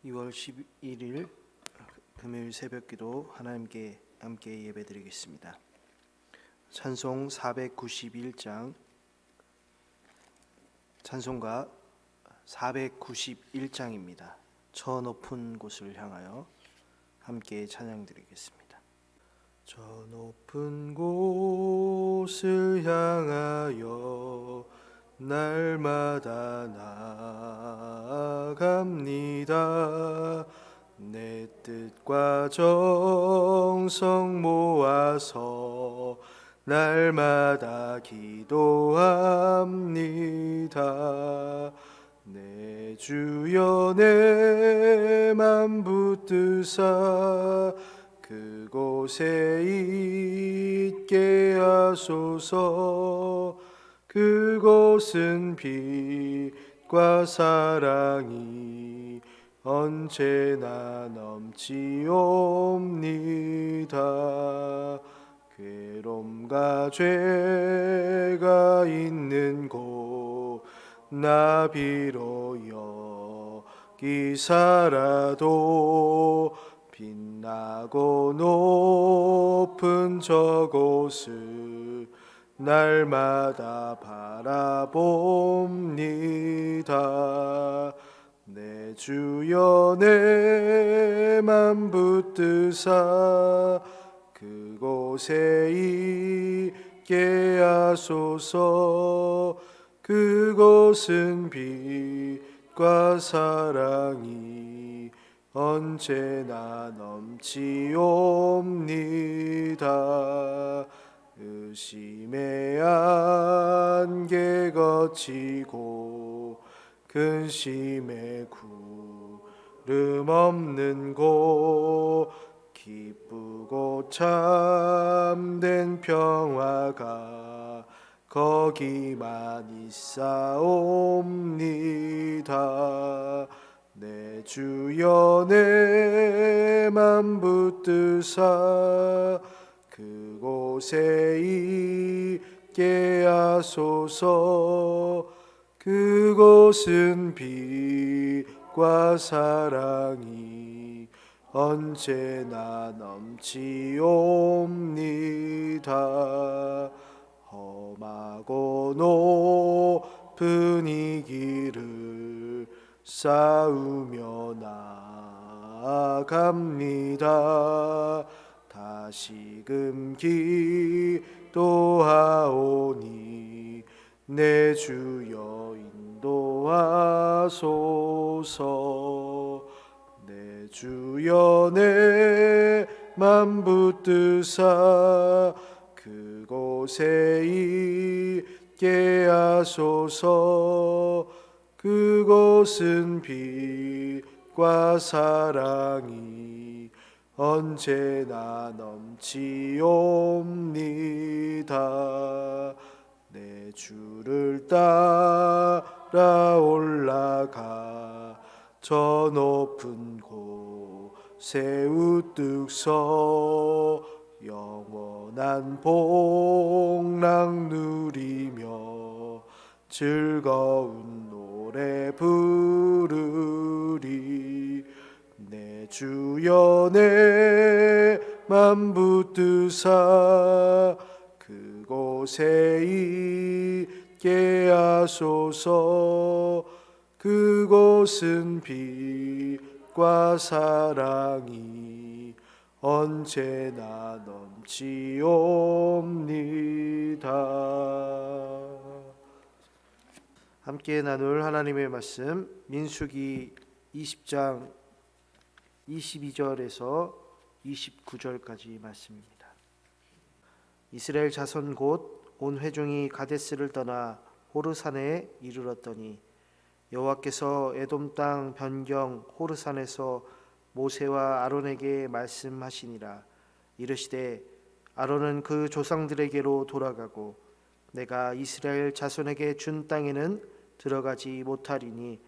2월 11일 금요일 새벽기도 하나님께 함께 예배드리겠습니다. 찬송 491장, 찬송가 491장입니다. 저 높은 곳을 향하여 함께 찬양드리겠습니다. 저 높은 곳을 향하여 날마다 나아갑니다. 내 뜻과 정성 모아서 날마다 기도합니다. 내 주여 내 맘 붙드사 그곳에 있게 하소서. 그곳은 빛과 사랑이 언제나 넘치옵니다. 괴로움과 죄가 있는 곳 나 비록 여기 살아도 빛나고 높은 저곳을 날마다 바라봅니다. 내 주여 내 맘 붙드사 그곳에 있게 하소서. 그곳은 빛과 사랑이 언제나 넘치옵니다. 의심의 안개 거치고 근심의 구름 없는 곳 기쁘고 참된 평화가 거기만 있사옵니다. 내 주여 내 맘 붙드사 그곳에 있게 하소서. 그곳은 빛과 사랑이 언제나 넘치옵니다. 험하고 높은 이 길을 쌓으며 나아갑니다. 다시금 기도하오니 내 주여 인도하소서. 내 주여 내 맘 붙드사 그곳에 있게 하소서. 그곳은 빛과 사랑이 언제나 넘치옵니다. 내 주를 따라 올라가 저 높은 곳에 우뚝 서 영원한 복락 누리며 즐거운 노래 부르리. 내 주여 내 맘 붙드사 그곳에 있게 하소서. 그곳은 빛과 사랑이 언제나 넘치옵니다. 함께 나눌 하나님의 말씀 민수기 20장 22절에서 29절까지 말씀입니다. 이스라엘 자손 곧 온 회중이 가데스를 떠나 호르산에 이르렀더니 여호와께서 에돔 땅 변경 호르산에서 모세와 아론에게 말씀하시니라. 이르시되 아론은 그 조상들에게로 돌아가고 내가 이스라엘 자손에게 준 땅에는 들어가지 못하리니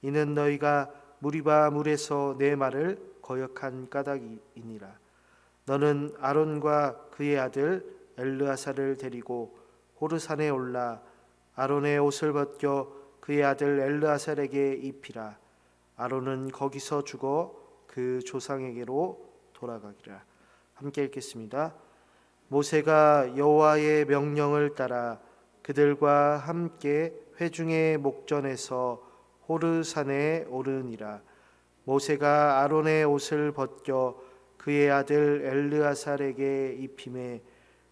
이는 너희가 무리바 물에서 내 말을 거역한 까닭이니라. 너는 아론과 그의 아들 엘르아사를 데리고 호르산에 올라 아론의 옷을 벗겨 그의 아들 엘르아살에게 입히라. 아론은 거기서 죽어 그 조상에게로 돌아가기라. 함께 읽겠습니다. 모세가 여호와의 명령을 따라 그들과 함께 회중의 목전에서 호르산에 오르니라. 모세가 아론의 옷을 벗겨 그의 아들 엘르아살에게 입히매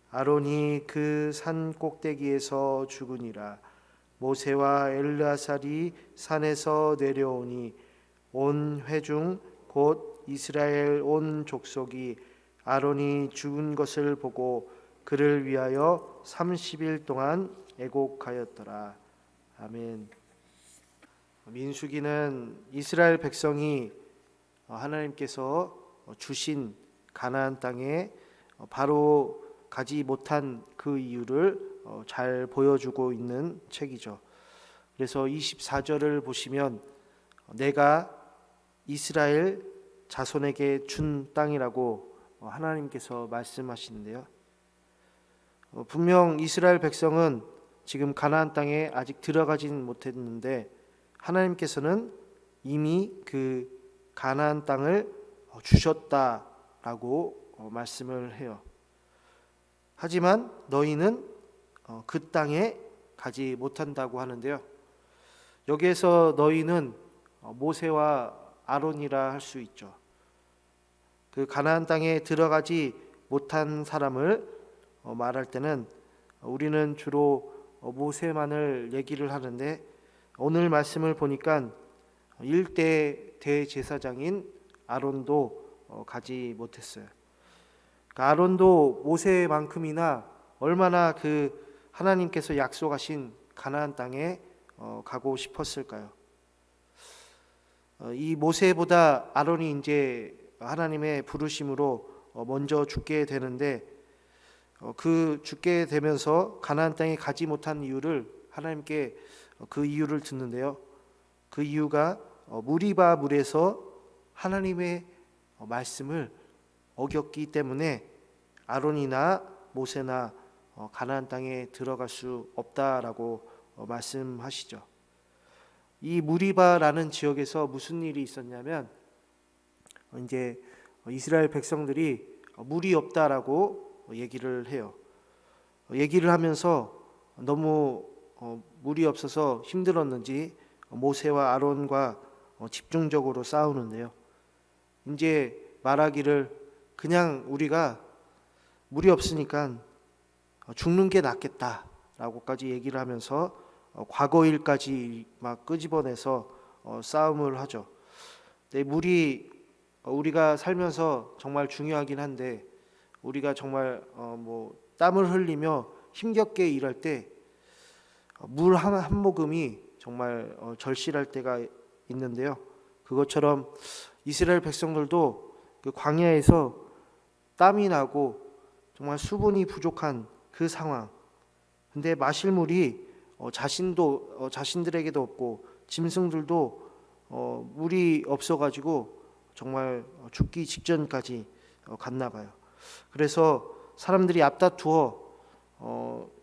아론이 그 산 꼭대기에서 죽으니라. 모세와 엘르아살이 산에서 내려오니 온 회중 곧 이스라엘 온 족속이 아론이 죽은 것을 보고 그를 위하여 30일 동안 애곡하였더라. 아멘. 민수기는 이스라엘 백성이 하나님께서 주신 가나안 땅에 바로 가지 못한 그 이유를 잘 보여주고 있는 책이죠. 그래서 24절을 보시면 내가 이스라엘 자손에게 준 땅이라고 하나님께서 말씀하시는데요. 분명 이스라엘 백성은 지금 가나안 땅에 아직 들어가진 못했는데 하나님께서는 이미 그 가나안 땅을 주셨다라고 말씀을 해요. 하지만 너희는 그 땅에 가지 못한다고 하는데요. 여기에서 너희는 모세와 아론이라 할 수 있죠. 그 가나안 땅에 들어가지 못한 사람을 말할 때는 우리는 주로 모세만을 얘기를 하는데 오늘 말씀을 보니까 1대 대제사장인 아론도 가지 못했어요. 그러니까 아론도 모세만큼이나 얼마나 그 하나님께서 약속하신 가나안 땅에 가고 싶었을까요? 이 모세보다 아론이 이제 하나님의 부르심으로 먼저 죽게 되는데 그 죽게 되면서 가나안 땅에 가지 못한 이유를 하나님께 그 이유를 듣는데요. 그 이유가 무리바 물에서 하나님의 말씀을 어겼기 때문에 아론이나 모세나 가나안 땅에 들어갈 수 없다라고 말씀하시죠. 이 무리바라는 지역에서 무슨 일이 있었냐면 이제 이스라엘 백성들이 물이 없다라고 얘기를 해요. 얘기를 하면서 너무 물이 없어서 힘들었는지 모세와 아론과 집중적으로 싸우는데요. 이제 말하기를 그냥 우리가 물이 없으니까 죽는 게 낫겠다라고까지 얘기를 하면서 과거 일까지 막 끄집어내서 싸움을 하죠. 근데 물이 우리가 살면서 정말 중요하긴 한데 우리가 정말 땀을 흘리며 힘겹게 일할 때 물 한 모금이 정말 절실할 때가 있는데요. 그것처럼 이스라엘 백성들도 그 광야에서 땀이 나고 정말 수분이 부족한 그 상황. 근데 마실 물이 자신들에게도 없고 짐승들도 물이 없어가지고 정말 죽기 직전까지 갔나 봐요. 그래서 사람들이 앞다투어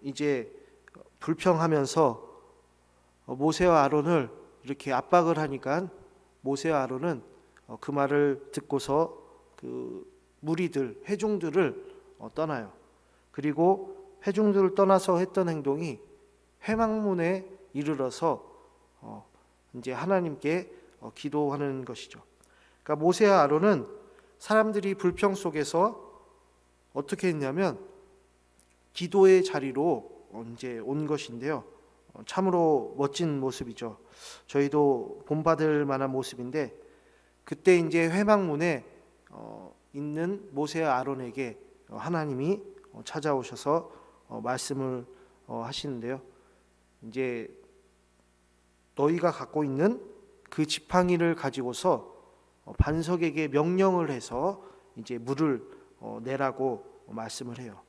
이제 불평하면서 모세와 아론을 이렇게 압박을 하니까 모세와 아론은 그 말을 듣고서 그 무리들 회중들을 떠나요. 그리고 회중들을 떠나서 했던 행동이 회막문에 이르러서 이제 하나님께 기도하는 것이죠. 그러니까 모세와 아론은 사람들이 불평 속에서 어떻게 했냐면 기도의 자리로 이제 온 것인데요. 참으로 멋진 모습이죠. 저희도 본받을 만한 모습인데 그때 이제 회막문에 있는 모세와 아론에게 하나님이 찾아오셔서 말씀을 하시는데요. 이제 너희가 갖고 있는 그 지팡이를 가지고서 반석에게 명령을 해서 이제 물을 내라고 말씀을 해요.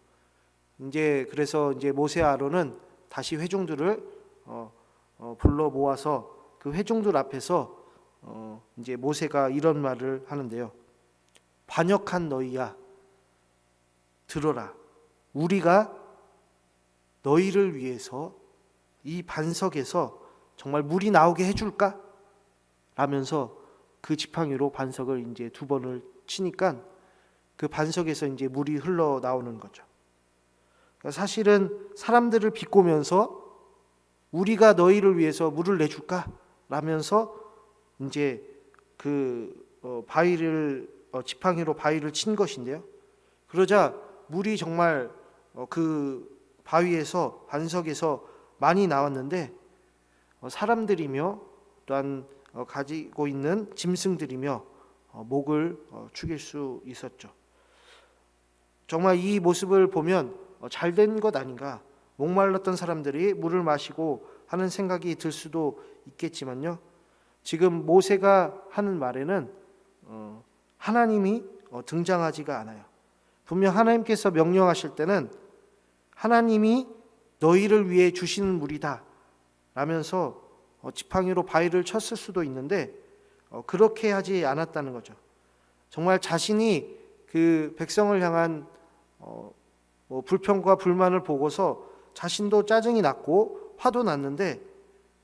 이제 그래서 이제 모세와 아론은 다시 회중들을 불러 모아서 그 회중들 앞에서 이제 모세가 이런 말을 하는데요. 반역한 너희야, 들어라. 우리가 너희를 위해서 이 반석에서 정말 물이 나오게 해줄까? 라면서 그 지팡이로 반석을 이제 2번을 치니까 그 반석에서 이제 물이 흘러 나오는 거죠. 그러니까 사실은 사람들을 비꼬면서 우리가 너희를 위해서 물을 내줄까? 라면서 이제 바위를 지팡이로 바위를 친 것인데요. 그러자 물이 정말 그 바위에서 반석에서 많이 나왔는데 사람들이며 또한 가지고 있는 짐승들이며 목을 축일 수 있었죠. 정말 이 모습을 보면 잘된 것 아닌가, 목말랐던 사람들이 물을 마시고 하는 생각이 들 수도 있겠지만요, 지금 모세가 하는 말에는 하나님이 등장하지가 않아요. 분명 하나님께서 명령하실 때는 하나님이 너희를 위해 주시는 물이다 라면서 지팡이로 바위를 쳤을 수도 있는데 그렇게 하지 않았다는 거죠. 정말 자신이 그 백성을 향한 불평과 불만을 보고서 자신도 짜증이 났고 화도 났는데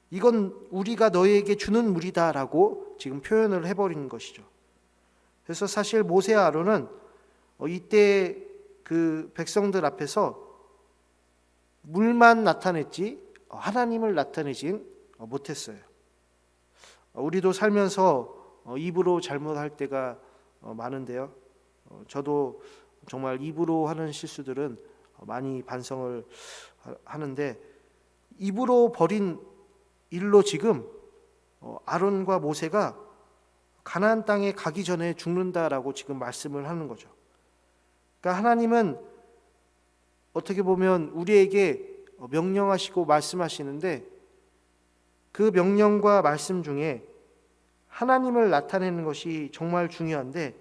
이건 우리가 너희에게 주는 물이다라고 지금 표현을 해버리는 것이죠. 그래서 사실 모세와 아론은 이때 그 백성들 앞에서 물만 나타냈지 하나님을 나타내진 못했어요. 우리도 살면서 입으로 잘못할 때가 많은데요. 저도 정말 입으로 하는 실수들은 많이 반성을 하는데 입으로 벌인 일로 지금 아론과 모세가 가나안 땅에 가기 전에 죽는다라고 지금 말씀을 하는 거죠. 그러니까 하나님은 어떻게 보면 우리에게 명령하시고 말씀하시는데 그 명령과 말씀 중에 하나님을 나타내는 것이 정말 중요한데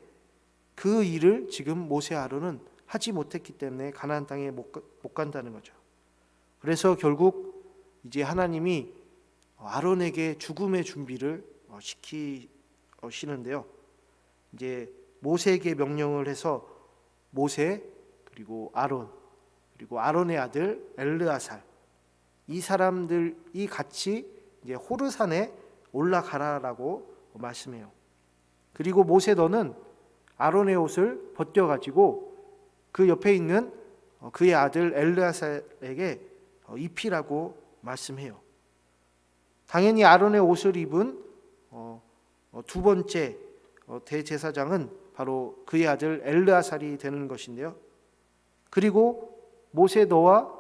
그 일을 지금 모세 아론은 하지 못했기 때문에 가나안 땅에 못 간다는 거죠. 그래서 결국 이제 하나님이 아론에게 죽음의 준비를 시키시는데요. 이제 모세에게 명령을 해서 모세 그리고 아론 그리고 아론의 아들 엘르아살 이 사람들이 같이 이제 호르산에 올라가라라고 말씀해요. 그리고 모세 너는 아론의 옷을 벗겨 가지고 그 옆에 있는 그의 아들 엘르아살에게 입히라고 말씀해요. 당연히 아론의 옷을 입은 2번째 대제사장은 바로 그의 아들 엘르아살이 되는 것인데요. 그리고 모세 너와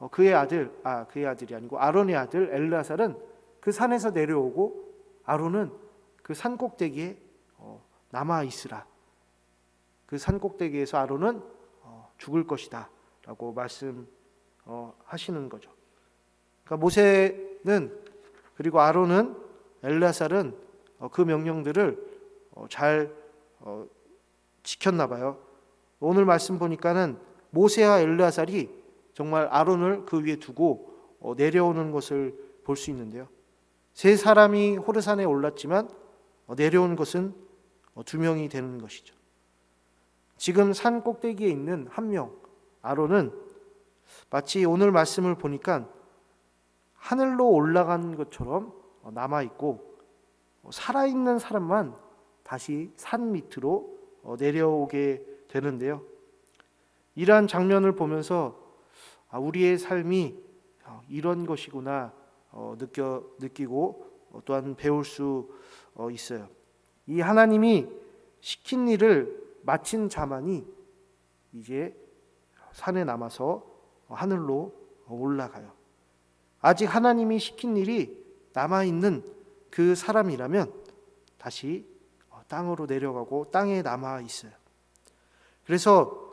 그의 아들이 아니고 아론의 아들 엘르아살은 그 산에서 내려오고 아론은 그 산 꼭대기에 남아 있으라. 그 산 꼭대기에서 아론은 죽을 것이다 라고 말씀하시는 거죠. 그러니까 모세는 그리고 아론은 엘르아살은 그 명령들을 잘 지켰나 봐요. 오늘 말씀 보니까는 모세와 엘르아살이 정말 아론을 그 위에 두고 내려오는 것을 볼 수 있는데요. 세 사람이 호르산에 올랐지만 내려온 것은 2명이 되는 것이죠. 지금 산 꼭대기에 있는 한 명, 아론은 마치 오늘 말씀을 보니까 하늘로 올라간 것처럼 남아있고 살아있는 사람만 다시 산 밑으로 내려오게 되는데요. 이러한 장면을 보면서 우리의 삶이 이런 것이구나 느끼고 또한 배울 수 있어요. 이 하나님이 시킨 일을 마친 자만이 이제 산에 남아서 하늘로 올라가요. 아직 하나님이 시킨 일이 남아있는 그 사람이라면 다시 땅으로 내려가고 땅에 남아 있어요. 그래서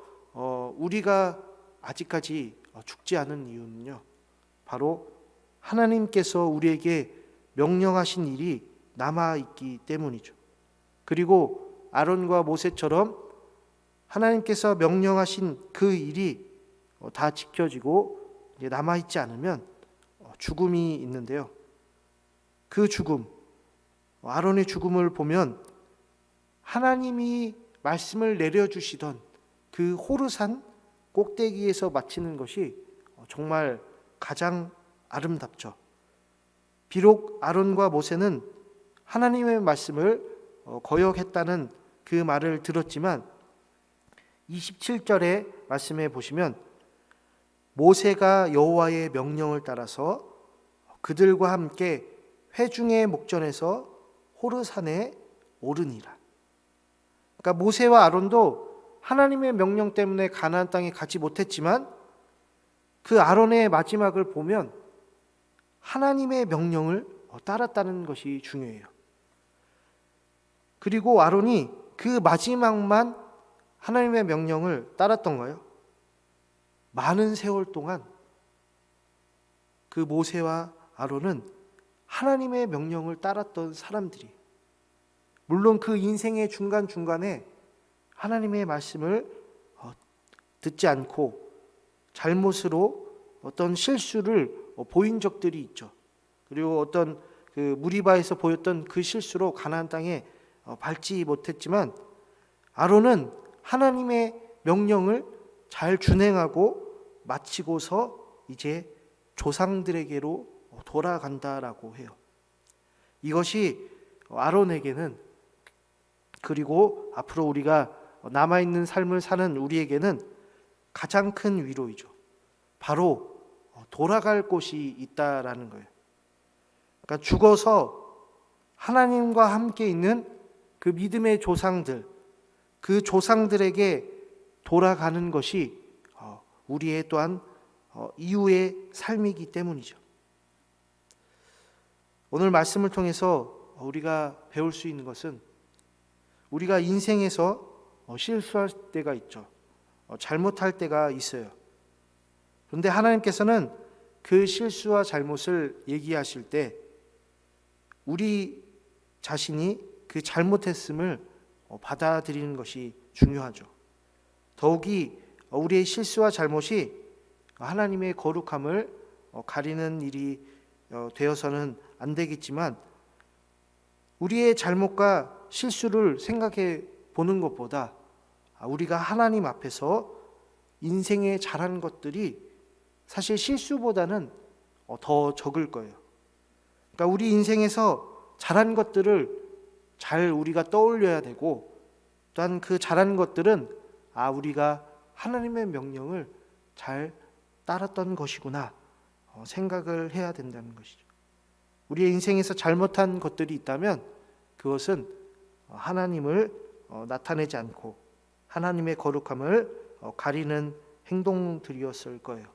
우리가 아직까지 죽지 않은 이유는요, 바로 하나님께서 우리에게 명령하신 일이 남아있기 때문이죠. 그리고 아론과 모세처럼 하나님께서 명령하신 그 일이 다 지켜지고 이제 남아있지 않으면 죽음이 있는데요. 그 죽음, 아론의 죽음을 보면 하나님이 말씀을 내려주시던 그 호르산 꼭대기에서 마치는 것이 정말 가장 아름답죠. 비록 아론과 모세는 하나님의 말씀을 거역했다는 그 말을 들었지만 27절의 말씀에 보시면 모세가 여호와의 명령을 따라서 그들과 함께 회중의 목전에서 호르산에 오르니라. 그러니까 모세와 아론도 하나님의 명령 때문에 가나안 땅에 가지 못했지만 그 아론의 마지막을 보면 하나님의 명령을 따랐다는 것이 중요해요. 그리고 아론이 그 마지막만 하나님의 명령을 따랐던 거예요. 많은 세월 동안 그 모세와 아론은 하나님의 명령을 따랐던 사람들이, 물론 그 인생의 중간중간에 하나님의 말씀을 듣지 않고 잘못으로 어떤 실수를 보인 적들이 있죠. 그리고 어떤 그 무리바에서 보였던 그 실수로 가나안 땅에 밟지 못했지만 아론은 하나님의 명령을 잘 준행하고 마치고서 이제 조상들에게로 돌아간다라고 해요. 이것이 아론에게는, 그리고 앞으로 우리가 남아있는 삶을 사는 우리에게는 가장 큰 위로이죠. 바로 돌아갈 곳이 있다라는 거예요. 그러니까 죽어서 하나님과 함께 있는 그 믿음의 조상들, 그 조상들에게 돌아가는 것이 우리의 또한 이후의 삶이기 때문이죠. 오늘 말씀을 통해서 우리가 배울 수 있는 것은 우리가 인생에서 실수할 때가 있죠. 잘못할 때가 있어요. 그런데 하나님께서는 그 실수와 잘못을 얘기하실 때 우리 자신이 그 잘못했음을 받아들이는 것이 중요하죠. 더욱이 우리의 실수와 잘못이 하나님의 거룩함을 가리는 일이 되어서는 안 되겠지만 우리의 잘못과 실수를 생각해 보는 것보다 우리가 하나님 앞에서 인생에 잘한 것들이 사실 실수보다는 더 적을 거예요. 그러니까 우리 인생에서 잘한 것들을 잘 우리가 떠올려야 되고, 또한 그 잘한 것들은 우리가 하나님의 명령을 잘 따랐던 것이구나 생각을 해야 된다는 것이죠. 우리의 인생에서 잘못한 것들이 있다면 그것은 하나님을 나타내지 않고 하나님의 거룩함을 가리는 행동들이었을 거예요.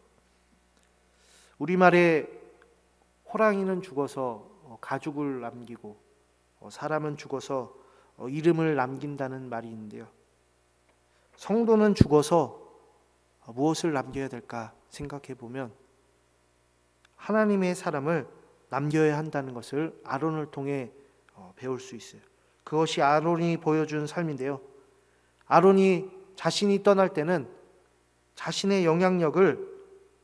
우리말에 호랑이는 죽어서 가죽을 남기고 사람은 죽어서 이름을 남긴다는 말이 있는데요. 성도는 죽어서 무엇을 남겨야 될까 생각해 보면 하나님의 사람을 남겨야 한다는 것을 아론을 통해 배울 수 있어요. 그것이 아론이 보여준 삶인데요. 아론이 자신이 떠날 때는 자신의 영향력을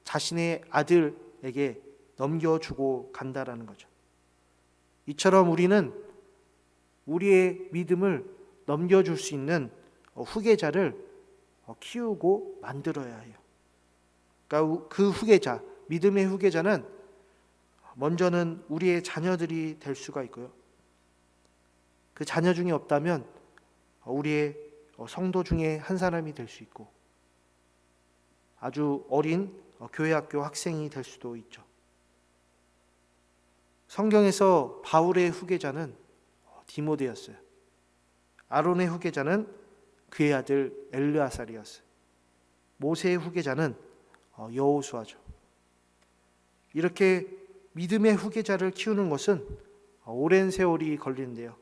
자신의 아들에게 넘겨주고 간다라는 거죠. 이처럼 우리는 우리의 믿음을 넘겨줄 수 있는 후계자를 키우고 만들어야 해요. 그러니까 그 후계자, 믿음의 후계자는 먼저는 우리의 자녀들이 될 수가 있고요. 그 자녀 중에 없다면 우리의 성도 중에 한 사람이 될 수 있고, 아주 어린 교회학교 학생이 될 수도 있죠. 성경에서 바울의 후계자는 디모데였어요. 아론의 후계자는 그의 아들 엘르아살이었어요. 모세의 후계자는 여호수아죠. 이렇게 믿음의 후계자를 키우는 것은 오랜 세월이 걸리는데요.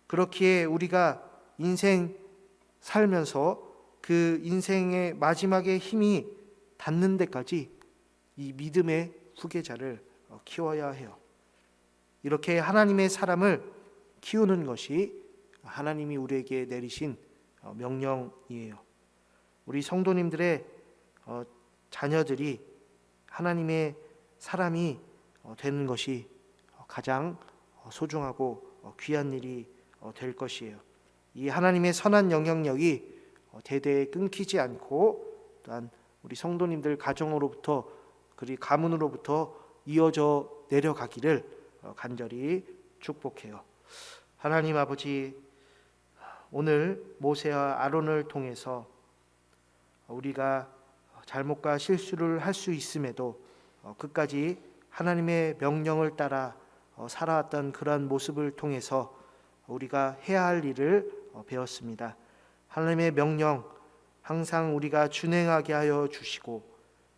그렇기에 우리가 인생 살면서 그 인생의 마지막에 힘이 닿는 데까지 이 믿음의 후계자를 키워야 해요. 이렇게 하나님의 사람을 키우는 것이 하나님이 우리에게 내리신 명령이에요. 우리 성도님들의 자녀들이 하나님의 사람이 되는 것이 가장 소중하고 귀한 일이 될 것이에요. 이 하나님의 선한 영향력이 대대에 끊기지 않고, 또한 우리 성도님들 가정으로부터 그리고 가문으로부터 이어져 내려가기를 간절히 축복해요. 하나님 아버지, 오늘 모세와 아론을 통해서 우리가 잘못과 실수를 할 수 있음에도 끝까지 하나님의 명령을 따라 살아왔던 그러한 모습을 통해서 우리가 해야 할 일을 배웠습니다. 하나님의 명령 항상 우리가 준행하게 하여 주시고,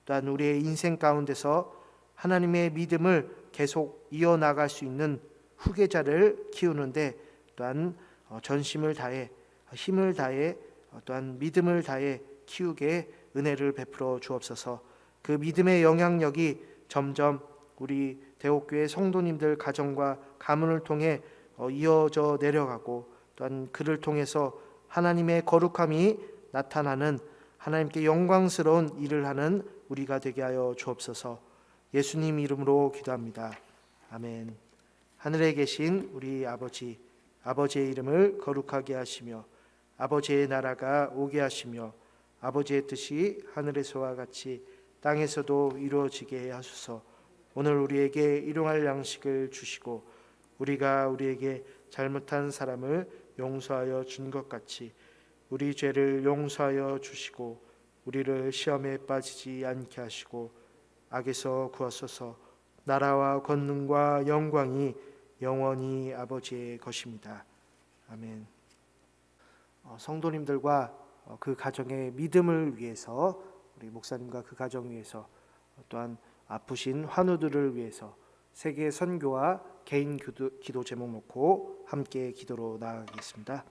또한 우리의 인생 가운데서 하나님의 믿음을 계속 이어나갈 수 있는 후계자를 키우는데 또한 전심을 다해 힘을 다해 또한 믿음을 다해 키우게 은혜를 베풀어 주옵소서. 그 믿음의 영향력이 점점 우리 대옥교회 성도님들 가정과 가문을 통해 이어져 내려가고, 또한 그를 통해서 하나님의 거룩함이 나타나는 하나님께 영광스러운 일을 하는 우리가 되게 하여 주옵소서. 예수님 이름으로 기도합니다. 아멘. 하늘에 계신 우리 아버지, 아버지의 이름을 거룩하게 하시며 아버지의 나라가 오게 하시며 아버지의 뜻이 하늘에서와 같이 땅에서도 이루어지게 하소서. 오늘 우리에게 일용할 양식을 주시고 우리가 우리에게 잘못한 사람을 용서하여 준 것 같이 우리 죄를 용서하여 주시고 우리를 시험에 빠지지 않게 하시고 악에서 구하소서. 나라와 권능과 영광이 영원히 아버지의 것입니다. 아멘. 성도님들과 그 가정의 믿음을 위해서, 우리 목사님과 그 가정 위해서, 또한 아프신 환우들을 위해서 세계 선교와 개인 기도 제목 놓고 함께 기도로 나아가겠습니다.